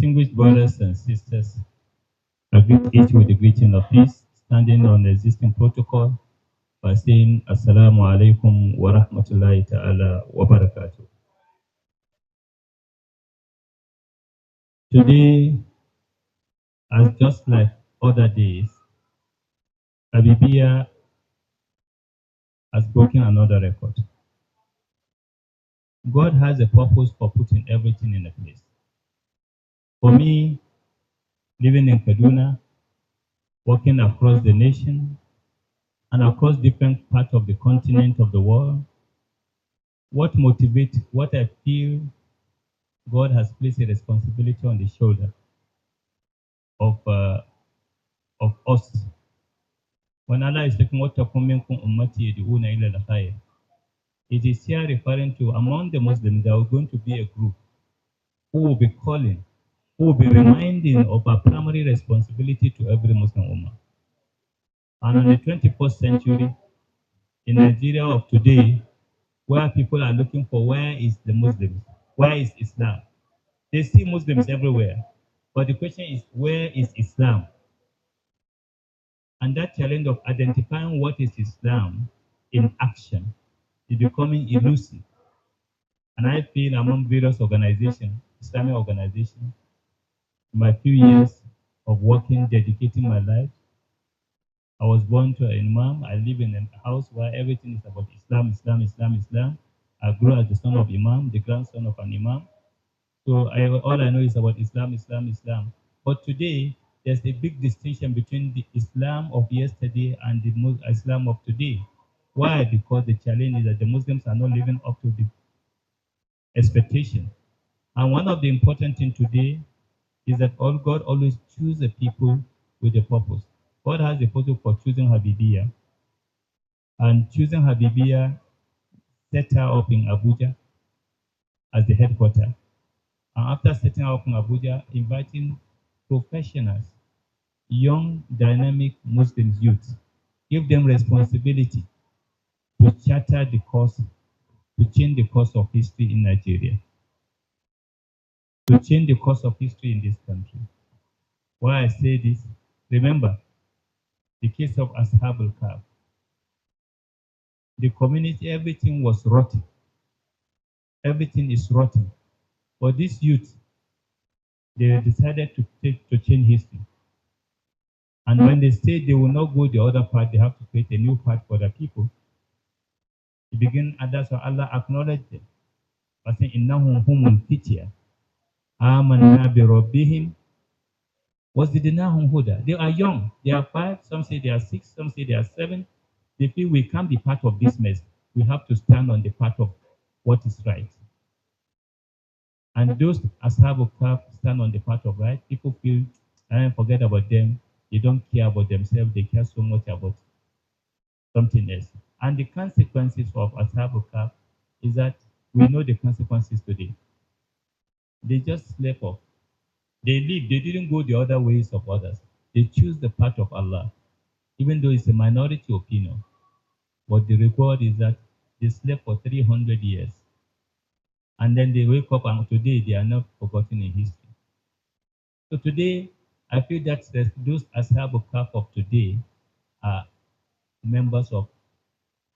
Distinguished brothers and sisters, I greet each with the greeting of peace, standing on the existing protocol by saying Assalamu alaikum wa rahmatullahi ta'ala wa barakatuh. Today, as just like other days, Habibiyah has broken another record. God has a purpose for putting everything in a place. For me, living in Kaduna, working across the nation and across different parts of the continent of the world, what motivates, what I feel God has placed a responsibility on the shoulder of us. When Allah is talking what ummati yad'una ila al-khayr, it is here referring to among the Muslims there are going to be a group who will be calling, who will be reminding of our primary responsibility to every Muslim ummah. And in the 21st century, in Nigeria of today, where people are looking for where is the Muslims, where is Islam? They see Muslims everywhere, but the question is where is Islam? And that challenge of identifying what is Islam in action is becoming elusive. And I feel among various organizations, Islamic organizations, in my few years of working, dedicating my life, I was born to an imam. I live in a house where everything is about Islam, Islam, Islam, Islam. I grew as the son of imam, the grandson of an imam. So all I know is about Islam, Islam, Islam. But today, there's a big distinction between the Islam of yesterday and the Islam of today. Why? Because the challenge is that the Muslims are not living up to the expectation. And one of the important things today is that God always chooses people with a purpose. God has a purpose for choosing Habibiyah. And choosing Habibiyah set her up in Abuja as the headquarters. And after setting up in Abuja, inviting professionals, young, dynamic Muslim youth, give them responsibility to charter the course, to change the course of history in Nigeria, to change the course of history in this country. Why I say this, remember the case of Ashab al-Kahf. The community, everything was rotten. Everything is rotten. But these youth, they decided to change history. And when they say they will not go the other part, they have to create a new path for the people. They begin, and that's why Allah acknowledged them. By saying, Innahum humul fitya. Amanna bi rabbihim. Wazdidnahum huda. They are young. They are 5. Some say they are 6. Some say they are 7. They feel we can't be part of this mess. We have to stand on the path of what is right. And those Ashab al-Kahf stand on the path of right. People feel, forget about them. They don't care about themselves. They care so much about something else. And the consequences of Ashab al-Kahf is that we know the consequences today. They just slept off. They live. They didn't go the other ways of others. They choose the path of Allah, even though it's a minority opinion. But the reward is that they slept for 300 years. And then they wake up and today they are not forgotten in history. So today, I feel that those Ashab al-Kahf of today are members of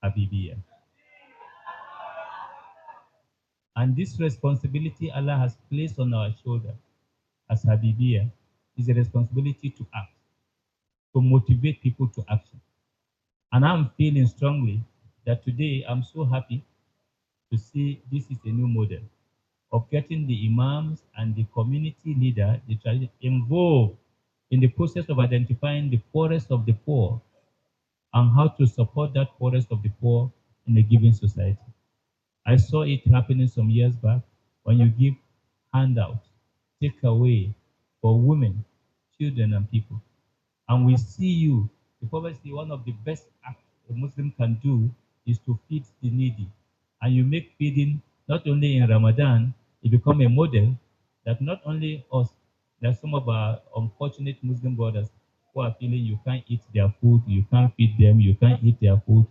Habibiyah. And this responsibility Allah has placed on our shoulder as Habibiyah is a responsibility to act, to motivate people to action. And I'm feeling strongly that today I'm so happy to see this is a new model of getting the imams and the community leader involved in the process of identifying the poorest of the poor and how to support that poorest of the poor in a given society. I saw it happening some years back when you give handouts, take away for women, children, and people. And we see you, because obviously one of the best acts a Muslim can do is to feed the needy. And you make feeding not only in Ramadan, it become a model that not only us, that some of our unfortunate Muslim brothers who are feeling you can't eat their food, you can't feed them, you can't eat their food,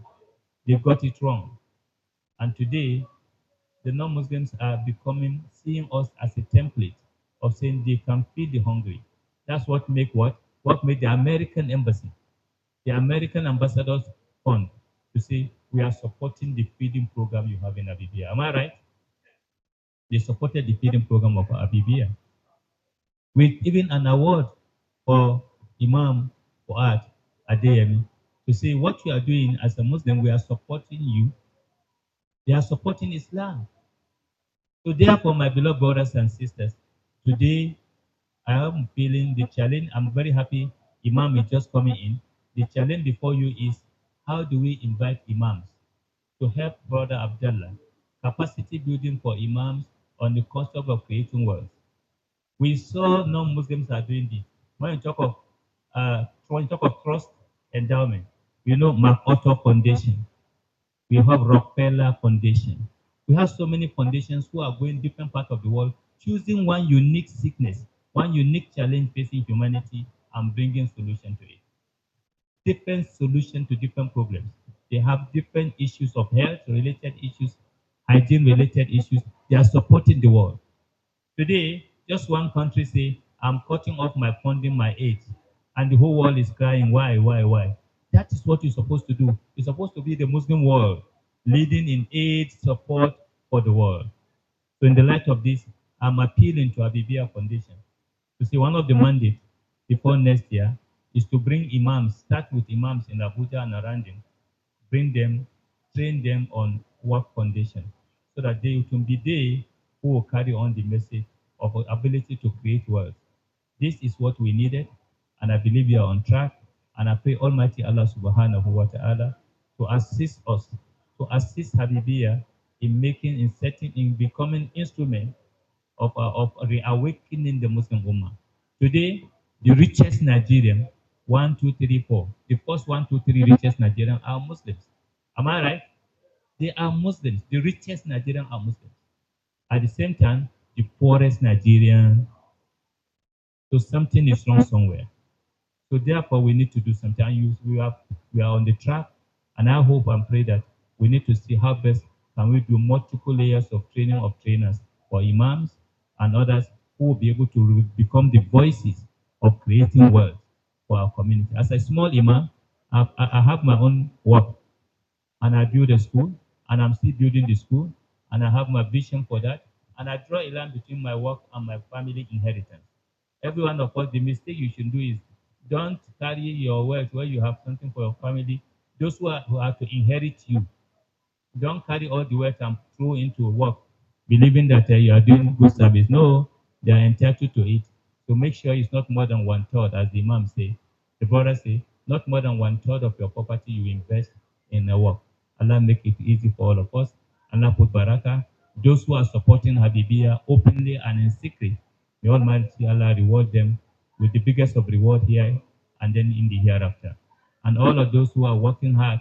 they got it wrong. And today, the non-Muslims are seeing us as a template of saying they can feed the hungry. That's what make what made the American embassy, the American ambassadors fund to say we are supporting the feeding program you have in Abibia. Am I right? They supported the feeding program of Abibia with even an award for Imam Fuad Adeyemi to say what you are doing as a Muslim, we are supporting you. They are supporting Islam. So therefore, my beloved brothers and sisters, today I am feeling the challenge. I'm very happy Imam is just coming in. The challenge before you is how do we invite Imams to help Brother Abdullah capacity building for Imams on the concept of creating wealth. We saw non-Muslims are doing this. When you talk of trust endowment, you know MacArthur Foundation. We have Rockefeller Foundation. We have so many foundations who are going different parts of the world, choosing one unique sickness, one unique challenge facing humanity, and bringing solution to it. Different solution to different problems. They have different issues of health-related issues, hygiene-related issues. They are supporting the world. Today, just one country say, I'm cutting off my funding, my aid, and the whole world is crying, why? That is what you're supposed to do. You're supposed to be the Muslim world, leading in aid support for the world. So in the light of this, I'm appealing to Abibia Foundation to see one of the mandates before next year is to bring imams, start with imams in Abuja and around them, bring them, train them on work foundation so that they can be they who will carry on the message of our ability to create wealth. This is what we needed, and I believe we are on track. And I pray Almighty Allah subhanahu wa ta'ala to assist us, to assist Habibiyah in making, in setting, in becoming instrument of reawakening the Muslim Ummah. Today, the richest Nigerian, one, two, three, four, the first one, two, three richest Nigerians are Muslims. Am I right? They are Muslims. The richest Nigerians are Muslims. At the same time, the poorest Nigerian. So something is wrong somewhere. So therefore, we need to do something. And we are on the track, and I hope and pray that we need to see how best can we do multiple layers of training of trainers for imams and others who will be able to become the voices of creating wealth for our community. As a small imam, I have my own work, and I build a school, and I'm still building the school, and I have my vision for that, and I draw a line between my work and my family inheritance. Every one of us, the mistake you should do is don't carry your wealth where you have something for your family. Those who are to inherit you, don't carry all the wealth and throw into work, believing that you are doing good service. No, they are entitled to it. So make sure it's not more than one third, as the Imam say. The brother say, not more than one third of your property you invest in a work. Allah make it easy for all of us. Allah put barakah. Those who are supporting Habibiyah openly and in secret, may Almighty Allah reward them with the biggest of reward here and then in the hereafter. And all of those who are working hard,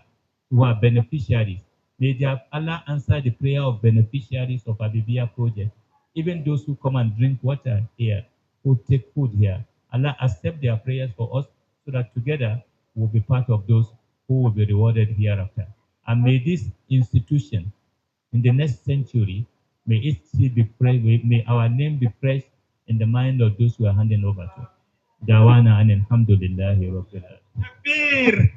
who are beneficiaries, may Allah answer the prayer of beneficiaries of Habibiyah project. Even those who come and drink water here, who take food here, Allah accept their prayers for us so that together we'll be part of those who will be rewarded hereafter. And may this institution in the next century, may it still be fresh, may our name be fresh in the mind of those who are handing over to. Dawana and alhamdulillahi rabbil alamin.